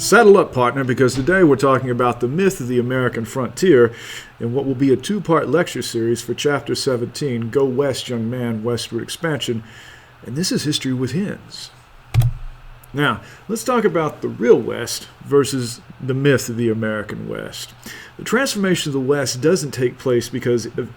Saddle up, partner, because today we're talking about the myth of the American frontier in what will be a two-part lecture series for Chapter 17, Go West, Young Man, Westward Expansion, and this is History with Hens. Now, let's talk about the real West versus the myth of the American West. The transformation of the West doesn't take place because of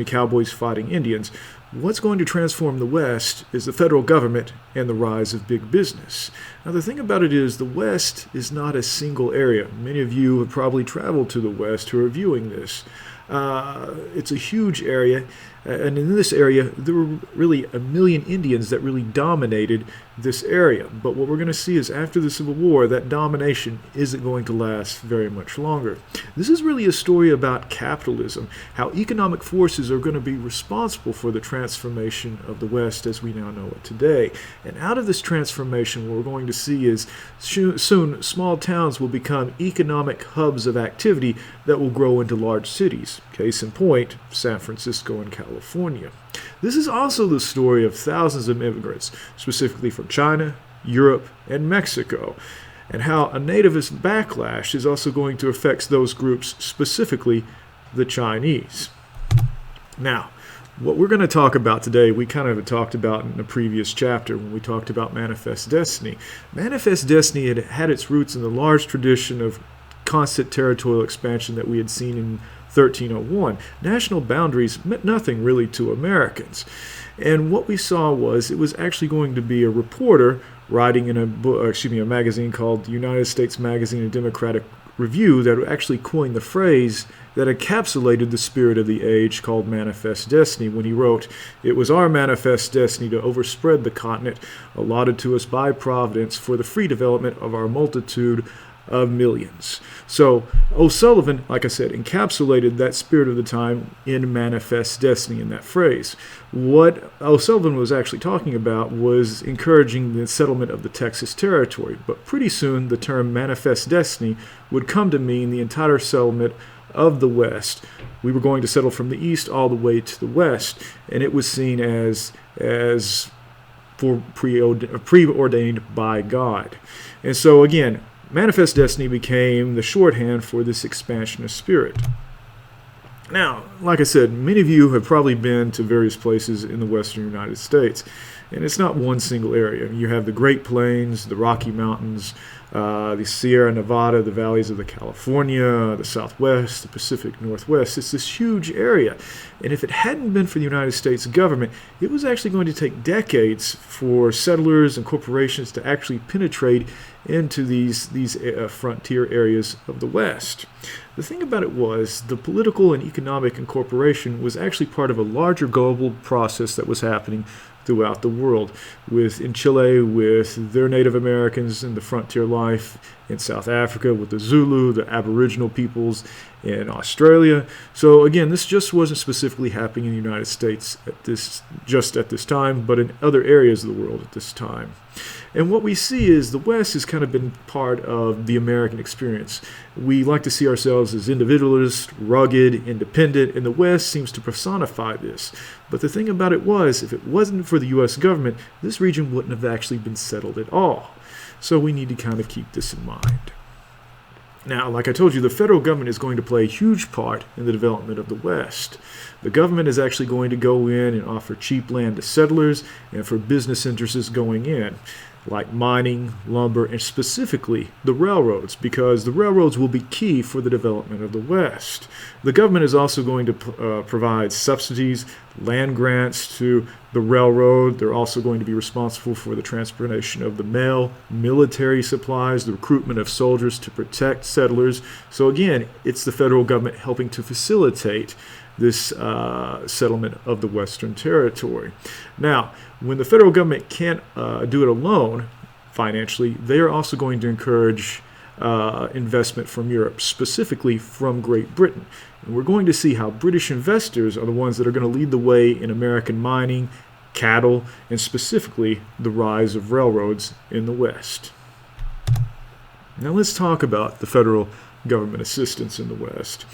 cowboys fighting Indians. What's going to transform the West is the federal government and the rise of big business. Now, the thing about it is the West is not a single area. Many of you have probably traveled to the West who are viewing this. It's a huge area, and in this area, there were really 1 million Indians that really dominated this area. But what we're going to see is after the Civil War, that domination isn't going to last very much longer. This is really a story about capitalism, how economic forces are going to be responsible for the transformation of the West as we now know it today. And out of this transformation, what we're going to see is soon small towns will become economic hubs of activity that will grow into large cities. Case in point, San Francisco and California. This is also the story of thousands of immigrants, specifically from China, Europe, and Mexico, and how a nativist backlash is also going to affect those groups, specifically the Chinese. Now, what we're going to talk about today, we kind of talked about in the previous chapter when we talked about Manifest Destiny. Manifest Destiny had its roots in the large tradition of constant territorial expansion that we had seen in 1301. National boundaries meant nothing really to Americans. And what we saw was it was actually going to be a reporter writing in a magazine called the United States Magazine of Democratic Review that actually coined the phrase that encapsulated the spirit of the age called Manifest Destiny when he wrote, "It was our manifest destiny to overspread the continent allotted to us by Providence for the free development of our multitude of millions." So O'Sullivan, like I said, encapsulated that spirit of the time in Manifest Destiny in that phrase. What O'Sullivan was actually talking about was encouraging the settlement of the Texas territory, but pretty soon the term Manifest Destiny would come to mean the entire settlement of the West. We were going to settle from the east all the way to the west, and it was seen as preordained by God. And so again, Manifest Destiny became the shorthand for this expansionist spirit. Now, like I said, many of you have probably been to various places in the western United States, and it's not one single area. You have the Great Plains, the Rocky Mountains, the Sierra Nevada, the valleys of the California, the Southwest, the Pacific Northwest. It's this huge area. And if it hadn't been for the United States government, it was actually going to take decades for settlers and corporations to actually penetrate into these frontier areas of the West. The thing about it was the political and economic incorporation was actually part of a larger global process that was happening throughout the world, in Chile with their Native Americans and the frontier life, in South Africa with the Zulu, the Aboriginal peoples, in Australia. So again, this just wasn't specifically happening in the United States at this time, but in other areas of the world at this time. And what we see is the West has kind of been part of the American experience. We like to see ourselves as individualist, rugged, independent, and the West seems to personify this. But the thing about it was, if it wasn't for the U.S. government, this region wouldn't have actually been settled at all. So we need to kind of keep this in mind. Now, like I told you, the federal government is going to play a huge part in the development of the West. The government is actually going to go in and offer cheap land to settlers and for business interests going in, like mining, lumber, and specifically the railroads, because the railroads will be key for the development of the West. The government is also going to provide subsidies, land grants to the railroad. They're also going to be responsible for the transportation of the mail, military supplies, the recruitment of soldiers to protect settlers. So again, it's the federal government helping to facilitate this settlement of the Western Territory. Now, when the federal government can't do it alone financially, they are also going to encourage investment from Europe, specifically from Great Britain. And we're going to see how British investors are the ones that are going to lead the way in American mining, cattle, and specifically the rise of railroads in the West. Now let's talk about the federal government assistance in the West.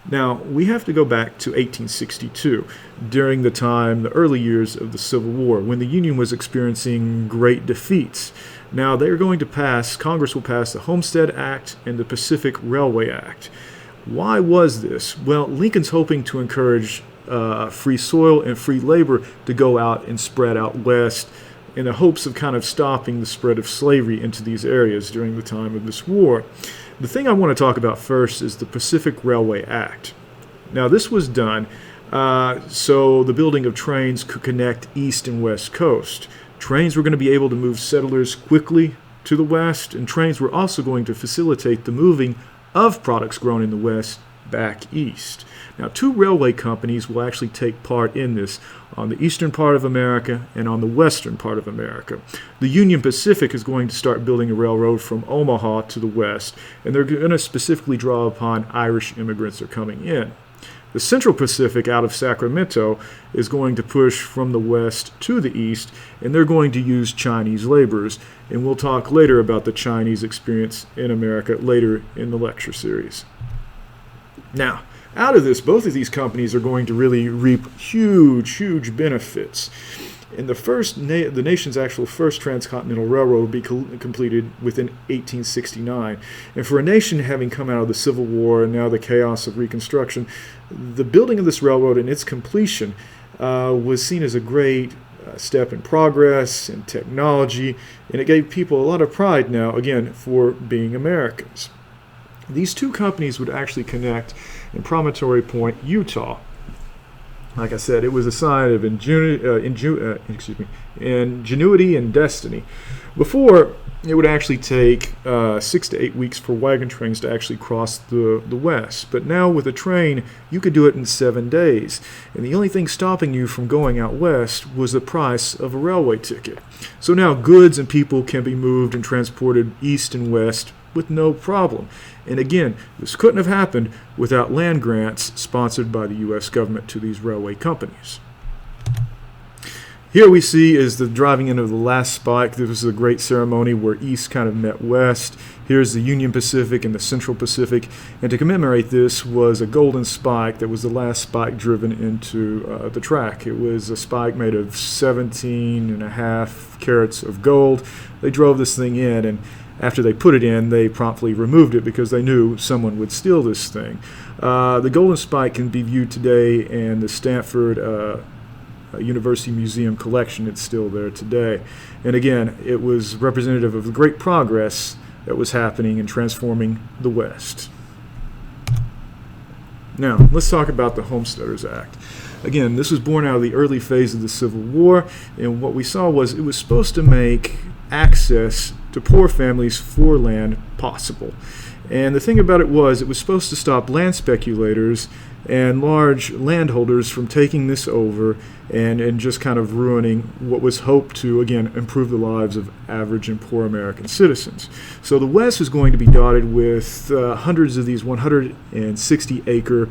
Now, we have to go back to 1862, during the early years of the Civil War, when the Union was experiencing great defeats. Now, Congress will pass the Homestead Act and the Pacific Railway Act. Why was this? Well, Lincoln's hoping to encourage free soil and free labor to go out and spread out west in the hopes of kind of stopping the spread of slavery into these areas during the time of this war. The thing I want to talk about first is the Pacific Railway Act. Now, this was done so the building of trains could connect east and west coast. Trains were going to be able to move settlers quickly to the west, and trains were also going to facilitate the moving of products grown in the west back east. Now, two railway companies will actually take part in this on the eastern part of America and on the western part of America. The Union Pacific is going to start building a railroad from Omaha to the west, and they're going to specifically draw upon Irish immigrants that are coming in. The Central Pacific out of Sacramento is going to push from the west to the east, and they're going to use Chinese laborers. And we'll talk later about the Chinese experience in America later in the lecture series. Now, out of this, both of these companies are going to really reap huge benefits. And the nation's actual first transcontinental railroad will be completed within 1869. And for a nation having come out of the Civil War and now the chaos of Reconstruction, the building of this railroad and its completion was seen as a great step in progress and technology, and it gave people a lot of pride now, again, for being Americans. These two companies would actually connect in Promontory Point, Utah. Like I said, it was a sign of ingenuity and destiny. Before, it would actually take 6 to 8 weeks for wagon trains to actually cross the west. But now with a train, you could do it in 7 days. And the only thing stopping you from going out west was the price of a railway ticket. So now goods and people can be moved and transported east and west with no problem. And again, this couldn't have happened without land grants sponsored by the U.S. government to these railway companies. Here we see is the driving in of the last spike. This was a great ceremony where east kind of met west. Here's the Union Pacific and the Central Pacific. And to commemorate this was a golden spike that was the last spike driven into the track. It was a spike made of 17.5 carats of gold. They drove this thing in, and after they put it in, they promptly removed it because they knew someone would steal this thing. The golden spike can be viewed today in the Stanford University Museum collection. It's still there today. And again, it was representative of the great progress that was happening in transforming the West. Now, let's talk about the Homesteaders Act. Again, this was born out of the early phase of the Civil War, and what we saw was it was supposed to make access to poor families for land possible. And the thing about it was supposed to stop land speculators and large landholders from taking this over and just kind of ruining what was hoped to, again, improve the lives of average and poor American citizens. So the West was going to be dotted with hundreds of these 160-acre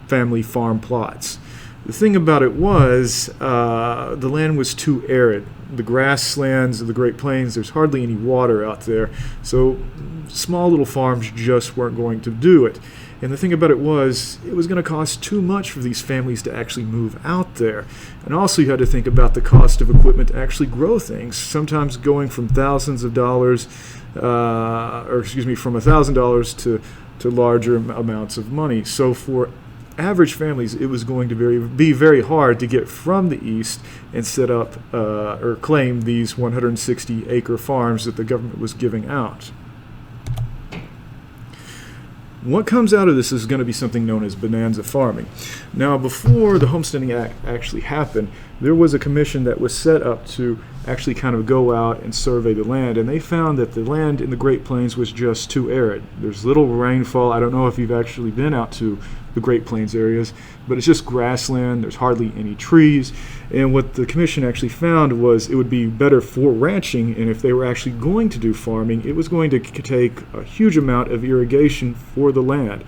family farm plots. The thing about it was the land was too arid. The grasslands of the Great Plains, there's hardly any water out there, so small little farms just weren't going to do it. And the thing about it was going to cost too much for these families to actually move out there. And also you had to think about the cost of equipment to actually grow things, sometimes going from thousands of dollars, from $1,000 to larger amounts of money. So for average families, it was going to be very hard to get from the east and set up or claim these 160-acre farms that the government was giving out. What comes out of this is going to be something known as bonanza farming. Now, before the Homesteading Act actually happened, there was a commission that was set up to actually kind of go out and survey the land, and they found that the land in the Great Plains was just too arid. There's little rainfall. I don't know if you've actually been out to the Great Plains areas, but it's just grassland. There's hardly any trees. And what the commission actually found was it would be better for ranching, and if they were actually going to do farming, it was going to take a huge amount of irrigation for the land.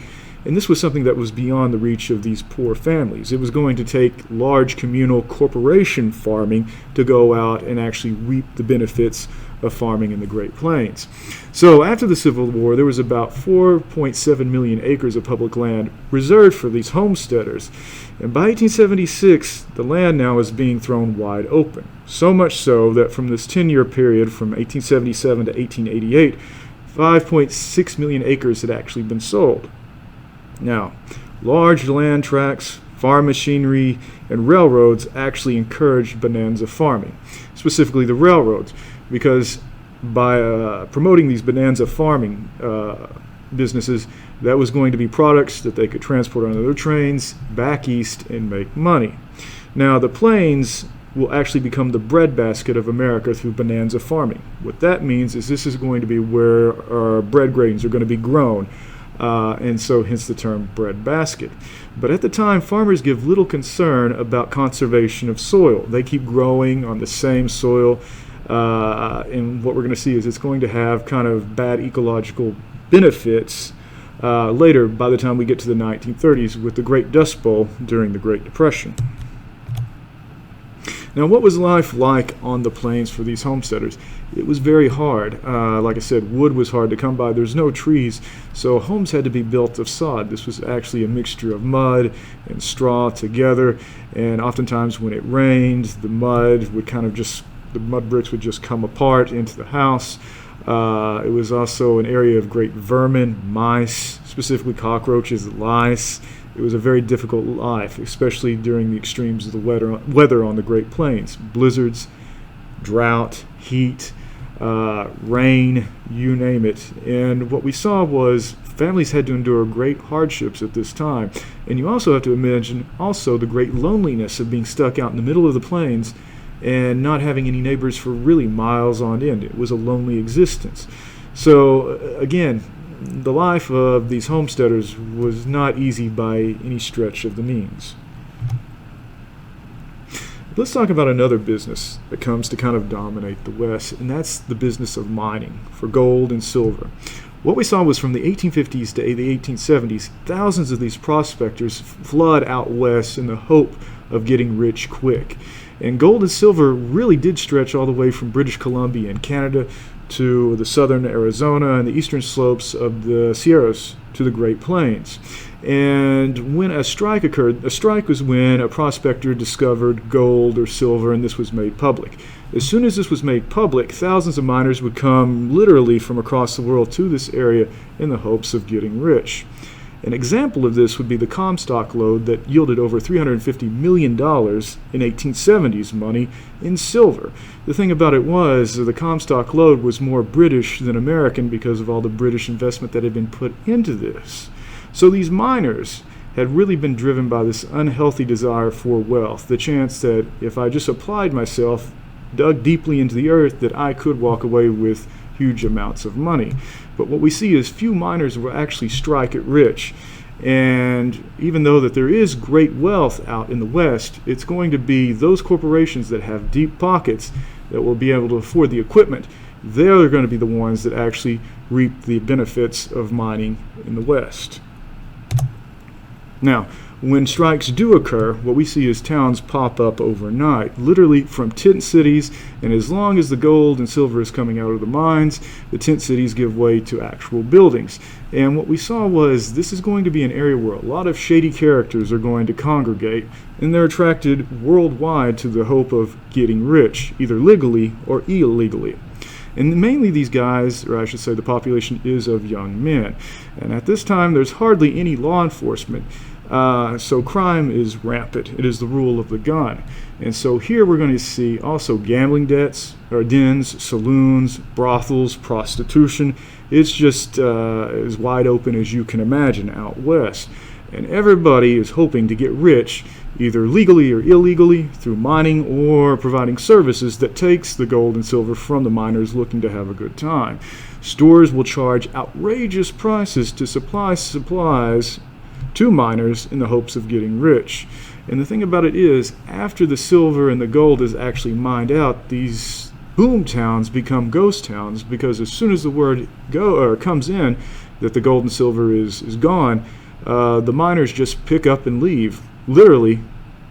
And this was something that was beyond the reach of these poor families. It was going to take large communal corporation farming to go out and actually reap the benefits of farming in the Great Plains. So after the Civil War, there was about 4.7 million acres of public land reserved for these homesteaders. And by 1876, the land now is being thrown wide open. So much so that from this 10-year period from 1877 to 1888, 5.6 million acres had actually been sold. Now, large land tracts, farm machinery, and railroads actually encouraged bonanza farming, specifically the railroads, because by promoting these bonanza farming businesses, that was going to be products that they could transport on their trains back east and make money. Now, the plains will actually become the breadbasket of America through bonanza farming. What that means is this is going to be where our bread grains are going to be grown, and so hence the term breadbasket. But at the time, farmers give little concern about conservation of soil. They keep growing on the same soil, and what we're going to see is it's going to have kind of bad ecological benefits later by the time we get to the 1930s with the Great Dust Bowl during the Great Depression. Now, what was life like on the plains for these homesteaders? It was very hard. Like I said, wood was hard to come by. There's no trees, so homes had to be built of sod. This was actually a mixture of mud and straw together, and oftentimes when it rained, the mud bricks would just come apart into the house. It was also an area of great vermin, mice, specifically cockroaches, lice. It was a very difficult life, especially during the extremes of the weather on the Great Plains. Blizzards, drought, heat, rain, you name it. And what we saw was families had to endure great hardships at this time. And you also have to imagine also the great loneliness of being stuck out in the middle of the plains and not having any neighbors for really miles on end. It was a lonely existence. So again, the life of these homesteaders was not easy by any stretch of the means. Let's talk about another business that comes to kind of dominate the West, and that's the business of mining for gold and silver. What we saw was from the 1850s to the 1870s, thousands of these prospectors flood out west in the hope of getting rich quick. And gold and silver really did stretch all the way from British Columbia and Canada to the southern Arizona and the eastern slopes of the Sierras to the Great Plains. And when a strike occurred, a strike was when a prospector discovered gold or silver, and this was made public. As soon as this was made public, thousands of miners would come literally from across the world to this area in the hopes of getting rich. An example of this would be the Comstock lode that yielded over $350 million in 1870s money in silver. The thing about it was the Comstock lode was more British than American because of all the British investment that had been put into this. So these miners had really been driven by this unhealthy desire for wealth, the chance that if I just applied myself, dug deeply into the earth, that I could walk away with huge amounts of money. But what we see is few miners will actually strike it rich. And even though that there is great wealth out in the West, it's going to be those corporations that have deep pockets that will be able to afford the equipment. They're going to be the ones that actually reap the benefits of mining in the West. Now, when strikes do occur, what we see is towns pop up overnight, literally from tent cities, and as long as the gold and silver is coming out of the mines, the tent cities give way to actual buildings. And what we saw was this is going to be an area where a lot of shady characters are going to congregate, and they're attracted worldwide to the hope of getting rich, either legally or illegally. And mainly these guys, or I should say the population, is of young men. And at this time, there's hardly any law enforcement. So crime is rampant. It is the rule of the gun. And so here we're going to see also gambling debts, or dens, saloons, brothels, prostitution. It's just as wide open as you can imagine out west. And everybody is hoping to get rich, either legally or illegally, through mining or providing services that takes the gold and silver from the miners looking to have a good time. Stores will charge outrageous prices to supply supplies to miners in the hopes of getting rich. And the thing about it is, after the silver and the gold is actually mined out, these boom towns become ghost towns, because as soon as the word comes in that the gold and silver is gone, the miners just pick up and leave, literally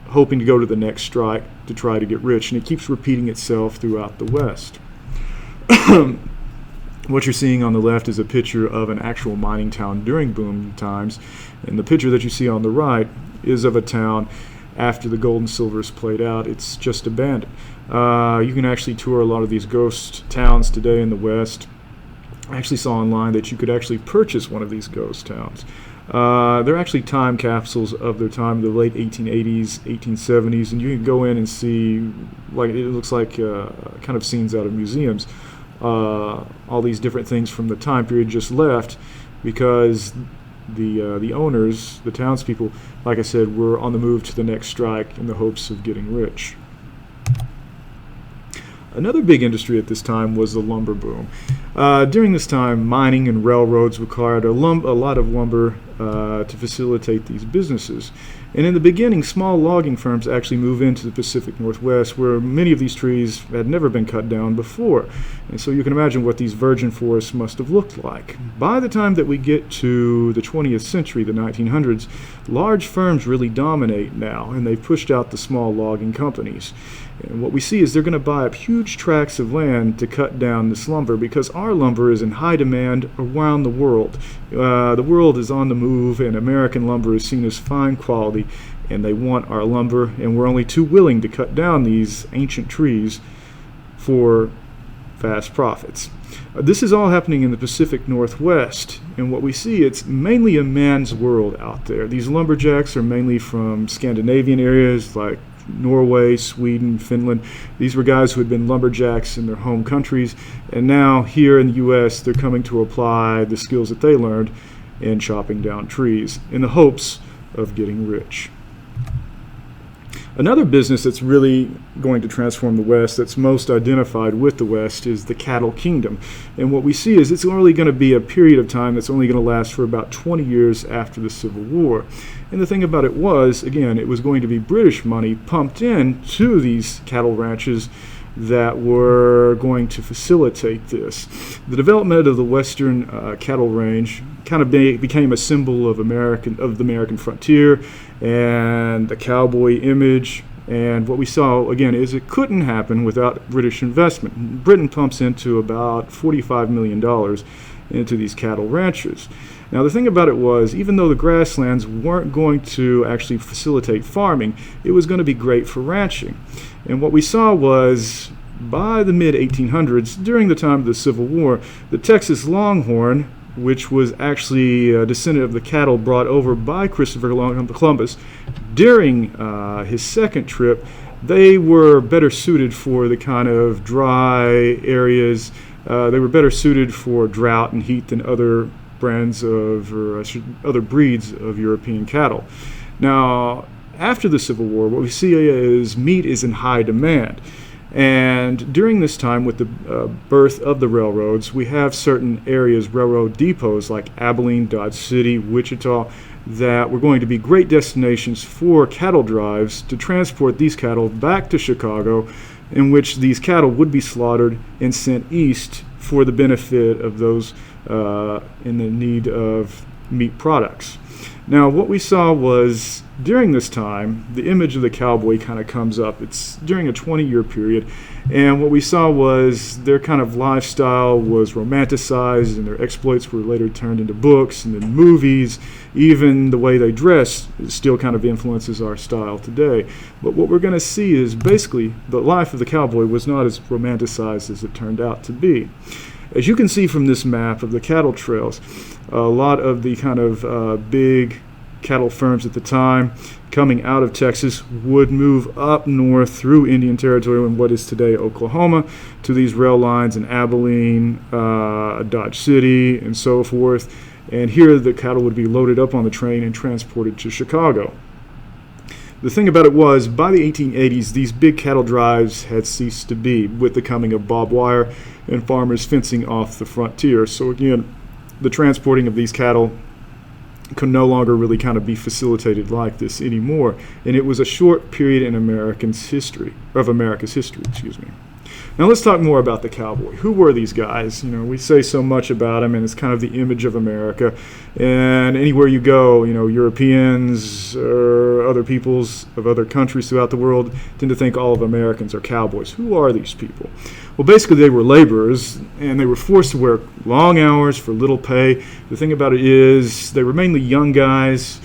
hoping to go to the next strike to try to get rich, and it keeps repeating itself throughout the West. What you're seeing on the left is a picture of an actual mining town during boom times, and the picture that you see on the right is of a town after the gold and silver is played out. It's just abandoned. You can actually tour a lot of these ghost towns today in the West. I actually saw online that you could actually purchase one of these ghost towns. They're actually time capsules of their time, the late 1880s, 1870s, and you can go in and see, like, it looks like kind of scenes out of museums. All these different things from the time period just left because the owners, the townspeople, like I said, were on the move to the next strike in the hopes of getting rich. Another big industry at this time was the lumber boom. During this time, mining and railroads required a lot of lumber to facilitate these businesses. And in the beginning, small logging firms actually moved into the Pacific Northwest, where many of these trees had never been cut down before. And so you can imagine what these virgin forests must have looked like. By the time that we get to the 20th century, the 1900s, large firms really dominate now, and they've pushed out the small logging companies. And what we see is they're going to buy up huge tracts of land to cut down this lumber, because our lumber is in high demand around the world. The world is on the move, and American lumber is seen as fine quality, and they want our lumber, and we're only too willing to cut down these ancient trees for fast profits. This is all happening in the Pacific Northwest, and what we see, it's mainly a man's world out there. These lumberjacks are mainly from Scandinavian areas like Norway, Sweden, Finland. These were guys who had been lumberjacks in their home countries, and now here in the U.S. they're coming to apply the skills that they learned in chopping down trees in the hopes of getting rich. Another business that's really going to transform the West, that's most identified with the West, is the cattle kingdom. And what we see is it's only going to be a period of time that's only going to last for about 20 years after the Civil War. And the thing about it was, again, it was going to be British money pumped in to these cattle ranches that were going to facilitate this. The development of the Western cattle range kind of became a symbol of the American frontier and the cowboy image. And what we saw, again, is it couldn't happen without British investment. Britain pumps into about $45 million into these cattle ranches. Now, the thing about it was, even though the grasslands weren't going to actually facilitate farming, it was going to be great for ranching. And what we saw was, by the mid-1800s, during the time of the Civil War, the Texas Longhorn, which was actually a descendant of the cattle brought over by Christopher Columbus during his second trip, they were better suited for the kind of dry areas. They were better suited for drought and heat than other brands of, or other breeds of European cattle. Now, after the Civil War, what we see is meat is in high demand. And during this time, with the birth of the railroads, we have certain areas, railroad depots like Abilene, Dodge City, Wichita, that were going to be great destinations for cattle drives to transport these cattle back to Chicago, in which these cattle would be slaughtered and sent east for the benefit of those in the need of meat products. Now, what we saw was, during this time, the image of the cowboy kind of comes up. It's during a 20-year period, and what we saw was their kind of lifestyle was romanticized, and their exploits were later turned into books and then movies. Even the way they dress still kind of influences our style today. But what we're going to see is basically the life of the cowboy was not as romanticized as it turned out to be. As you can see from this map of the cattle trails, a lot of the kind of big cattle firms at the time coming out of Texas would move up north through Indian Territory in what is today Oklahoma to these rail lines in Abilene, Dodge City, and so forth. And here the cattle would be loaded up on the train and transported to Chicago. The thing about it was, by the 1880s, these big cattle drives had ceased to be, with the coming of barbed wire and farmers fencing off the frontier. So again, the transporting of these cattle could no longer really kind of be facilitated like this anymore. And it was a short period in America's history. Now let's talk more about the cowboy. Who were these guys? We say so much about them, and it's kind of the image of America. And anywhere you go, Europeans or other peoples of other countries throughout the world tend to think all of Americans are cowboys. Who are these people? Well, basically they were laborers, and they were forced to work long hours for little pay. The thing about it is they were mainly young guys,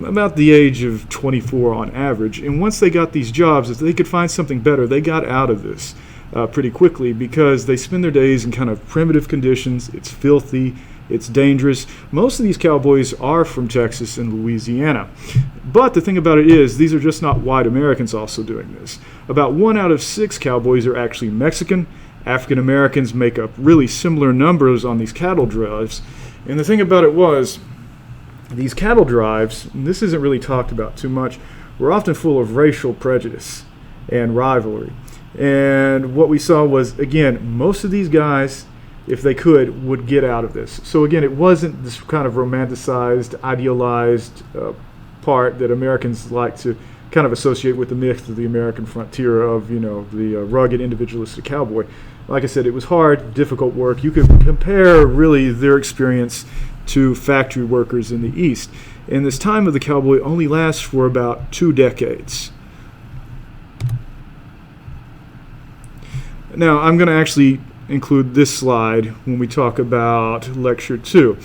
about the age of 24 on average. And once they got these jobs, if they could find something better, they got out of this pretty quickly, because they spend their days in kind of primitive conditions. It's filthy. It's dangerous. Most of these cowboys are from Texas and Louisiana. But the thing about it is, these are just not white Americans also doing this. About 1 out of 6 cowboys are actually Mexican. African Americans make up really similar numbers on these cattle drives. And the thing about it was, these cattle drives, and this isn't really talked about too much, were often full of racial prejudice and rivalry. And what we saw was, again, most of these guys, if they could, would get out of this. So again, it wasn't this kind of romanticized, idealized part that Americans like to kind of associate with the myth of the American frontier of, the rugged individualistic cowboy. Like I said, it was hard, difficult work. You could compare really their experience to factory workers in the East. And this time of the cowboy only lasts for about 2 decades. Now, I'm going to actually include this slide when we talk about Lecture 2.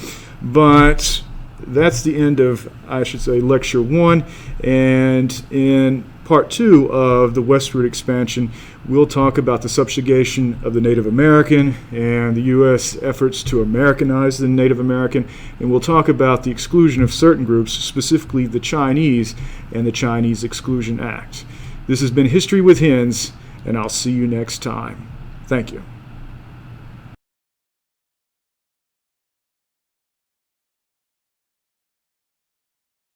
But that's the end of, Lecture 1. And in Part 2 of the Westward expansion, we'll talk about the subjugation of the Native American and the U.S. efforts to Americanize the Native American, and we'll talk about the exclusion of certain groups, specifically the Chinese and the Chinese Exclusion Act. This has been History with Hens, and I'll see you next time. Thank you.